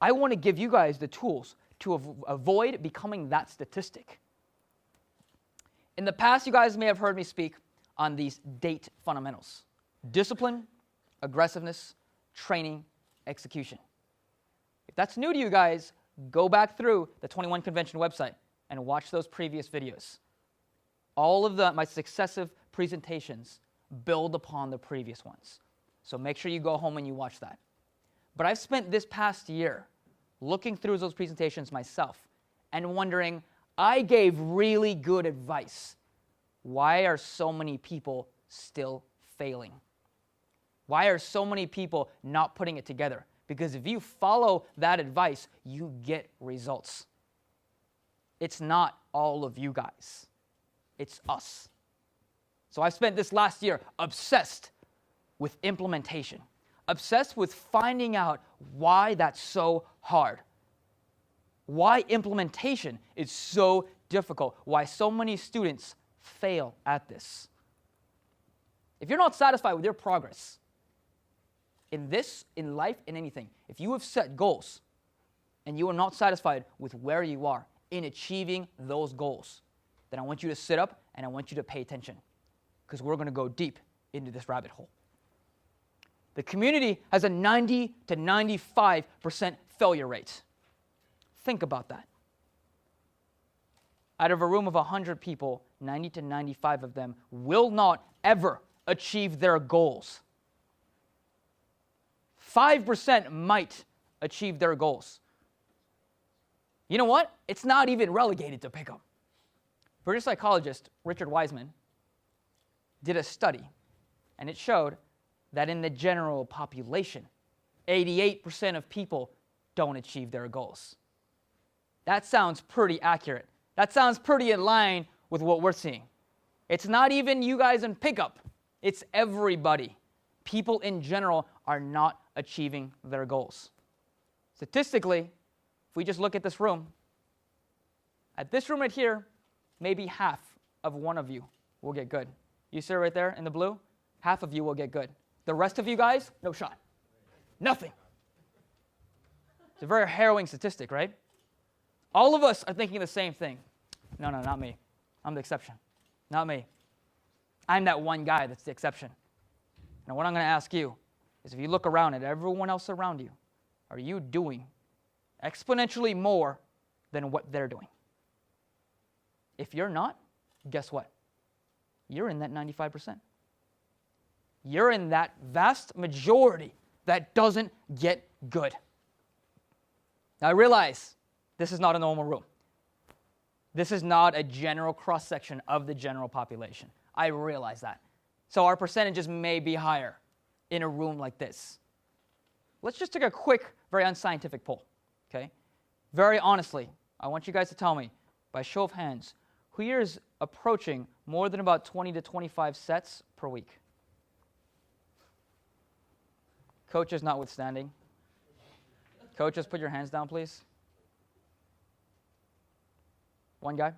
I want to give you guys the tools to avoid becoming that statistic. In the past, you guys may have heard me speak on these DATE fundamentals: discipline, aggressiveness, training, execution. If that's new to you guys, go back through the 21 Convention website and watch those previous videos. All of my successive presentations build upon the previous ones. So make sure you go home and you watch that. But I've spent this past year looking through those presentations myself and wondering, I gave really good advice. Why are so many people still failing? Why are so many people not putting it together? Because if you follow that advice, you get results. It's not all of you guys. It's us. So I've spent this last year obsessed with implementation, obsessed with finding out why that's so hard, why implementation is so difficult, why so many students fail at this. If you're not satisfied with your progress in this, in life, in anything, if you have set goals and you are not satisfied with where you are in achieving those goals, then I want you to sit up and I want you to pay attention, because we're going to go deep into this rabbit hole. The community has a 90 to 95% failure rate. Think about that. Out of a room of 100 people, 90 to 95 of them will not ever achieve their goals. 5% might achieve their goals. You know what? It's not even relegated to pickup. British psychologist Richard Wiseman did a study, and it showed that in the general population, 88% of people don't achieve their goals. That sounds pretty accurate. That sounds pretty in line with what we're seeing. It's not even you guys in pickup. It's everybody. People in general are not achieving their goals. Statistically, if we just look at this room right here, maybe half of one of you will get good. You see it right there in the blue? Half of you will get good. The rest of you guys, no shot. Nothing. It's a very harrowing statistic, right? All of us are thinking the same thing. No, not me. I'm the exception. Not me. I'm that one guy that's the exception. Now, what I'm going to ask you is, if you look around at everyone else around you, are you doing exponentially more than what they're doing? If you're not, guess what? You're in that 95%. You're in that vast majority that doesn't get good. Now, I realize this is not a normal room. This is not a general cross-section of the general population. I realize that. So our percentages may be higher in a room like this. Let's just take a quick, very unscientific poll, okay? Very honestly, I want you guys to tell me, by show of hands, who here is approaching more than about 20 to 25 sets per week? Coaches notwithstanding. Coaches, put your hands down, please. One guy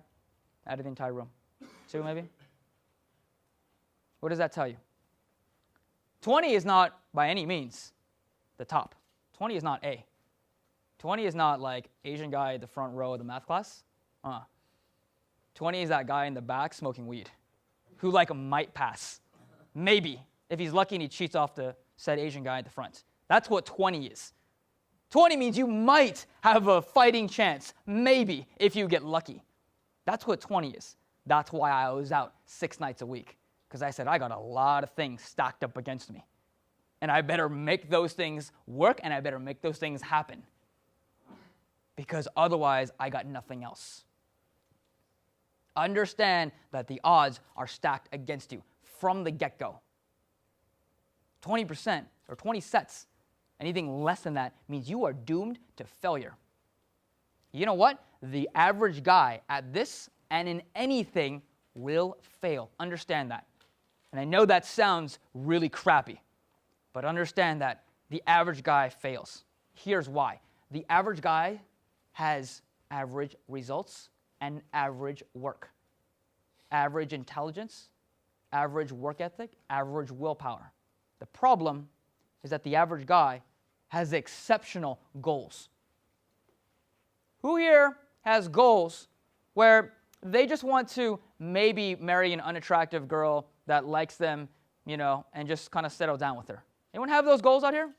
out of the entire room. Two, maybe? What does that tell you? 20 is not, by any means, the top. 20 is not A. 20 is not like Asian guy at the front row of the math class. 20 is that guy in the back smoking weed who might pass. Maybe, if he's lucky and he cheats off the said Asian guy at the front. That's what 20 is. 20 means you might have a fighting chance, maybe, if you get lucky. That's what 20 is. That's why I was out 6 nights a week, because I said I got a lot of things stacked up against me. And I better make those things work, and I better make those things happen, because otherwise I got nothing else. Understand that the odds are stacked against you from the get-go. 20% or 20 sets, anything less than that means you are doomed to failure. You know what? The average guy at this and in anything will fail. Understand that. And I know that sounds really crappy, but understand that the average guy fails. Here's why. The average guy has average results and average work. Average intelligence, average work ethic, average willpower. The problem is that the average guy has exceptional goals. Who here has goals where they just want to maybe marry an unattractive girl that likes them, and just kind of settle down with her? Anyone have those goals out here?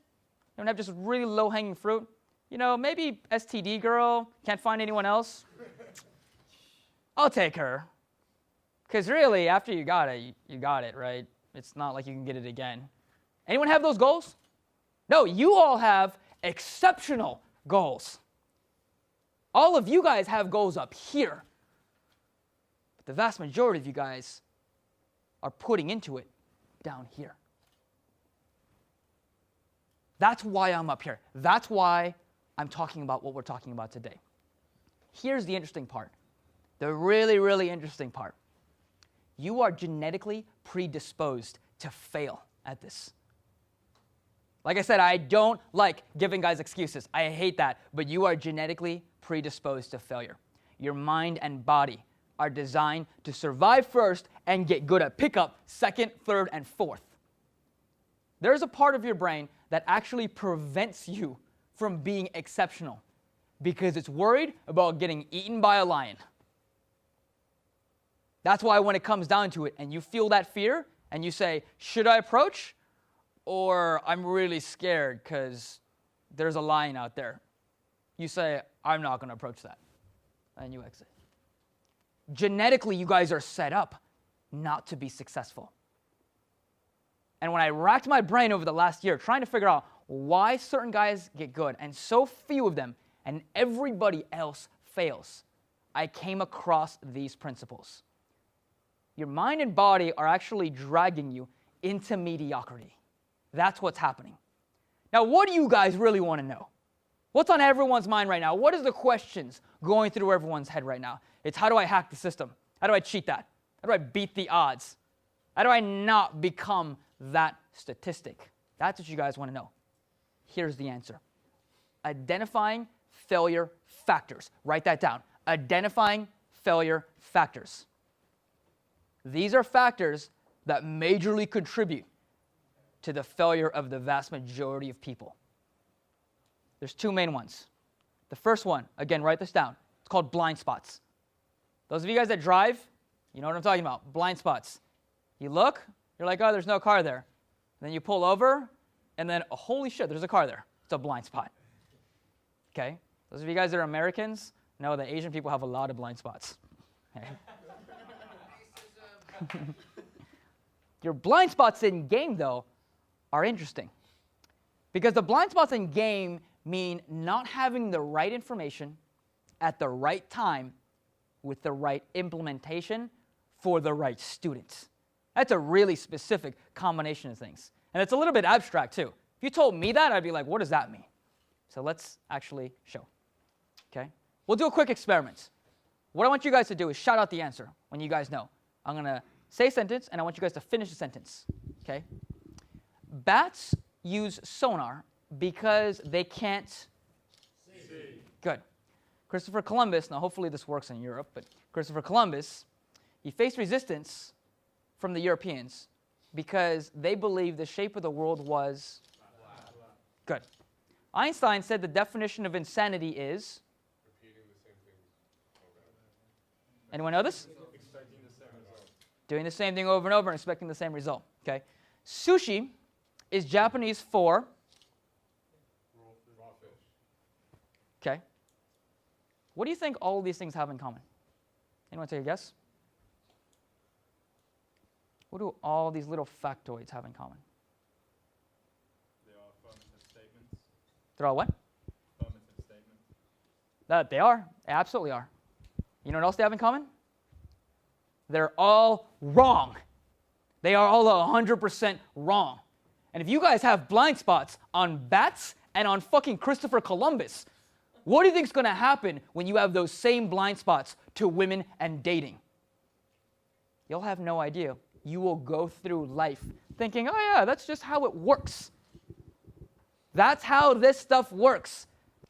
Anyone have just really low-hanging fruit? Maybe STD girl, can't find anyone else. I'll take her. Because really, after you got it, you got it, right? It's not like you can get it again. Anyone have those goals? No, you all have exceptional goals. All of you guys have goals up here. But the vast majority of you guys are putting into it down here. That's why I'm up here. That's why I'm talking about what we're talking about today. Here's the interesting part. The really, really interesting part. You are genetically predisposed to fail at this. Like I said, I don't like giving guys excuses. I hate that. But you are genetically predisposed to failure. Your mind and body are designed to survive first and get good at pickup second, third, and fourth. There's a part of your brain that actually prevents you from being exceptional because it's worried about getting eaten by a lion. That's why when it comes down to it and you feel that fear and you say, should I approach? Or I'm really scared because there's a lion out there. You say, I'm not going to approach that. And you exit. Genetically, you guys are set up not to be successful. And when I racked my brain over the last year trying to figure out why certain guys get good and so few of them and everybody else fails, I came across these principles. Your mind and body are actually dragging you into mediocrity. That's what's happening. Now, what do you guys really want to know? What's on everyone's mind right now? What is the questions going through everyone's head right now? It's how do I hack the system? How do I cheat that? How do I beat the odds? How do I not become that statistic? That's what you guys want to know. Here's the answer. Identifying failure factors. Write that down. Identifying failure factors. These are factors that majorly contribute to the failure of the vast majority of people. There's two main ones. The first one, again, write this down. It's called blind spots. Those of you guys that drive, you know what I'm talking about. Blind spots. You look, you're like, oh, there's no car there. And then you pull over, and then, oh, holy shit, there's a car there. It's a blind spot. Okay? Those of you guys that are Americans know that Asian people have a lot of blind spots. Okay? Your blind spots in game, though, are interesting. Because the blind spots in game mean not having the right information at the right time with the right implementation for the right students. That's a really specific combination of things. And it's a little bit abstract, too. If you told me that, I'd be like, what does that mean? So let's actually show. Okay? We'll do a quick experiment. What I want you guys to do is shout out the answer when you guys know. I'm going to say a sentence, and I want you guys to finish the sentence. Okay? Bats use sonar because they can't see. Good. Christopher Columbus, now hopefully this works in Europe, but Christopher Columbus, he faced resistance from the Europeans because they believed the shape of the world was good. Einstein said the definition of insanity is? Repeating the same thing over and over. Anyone know this? Expecting the same result. Doing the same thing over and over and expecting the same result. Okay. Sushi is Japanese for? Raw fish. Okay. What do you think all of these things have in common? Anyone take a guess? What do all these little factoids have in common? They are affirmative statements. They're all what? Affirmative statements. They are. They absolutely are. You know what else they have in common? They're all wrong. They are all 100% wrong. And if you guys have blind spots on bats and on fucking Christopher Columbus, what do you think is going to happen when you have those same blind spots to women and dating? You'll have no idea. You will go through life thinking, oh yeah, that's just how it works. That's how this stuff works.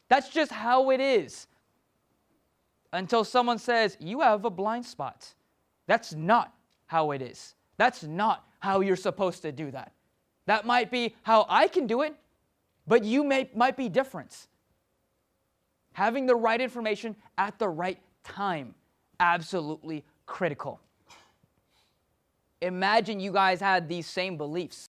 That's just how it is. Until someone says, you have a blind spot. That's not how it is. That's not how you're supposed to do that. That might be how I can do it, but you might be different. Having the right information at the right time, absolutely critical. Imagine you guys had these same beliefs.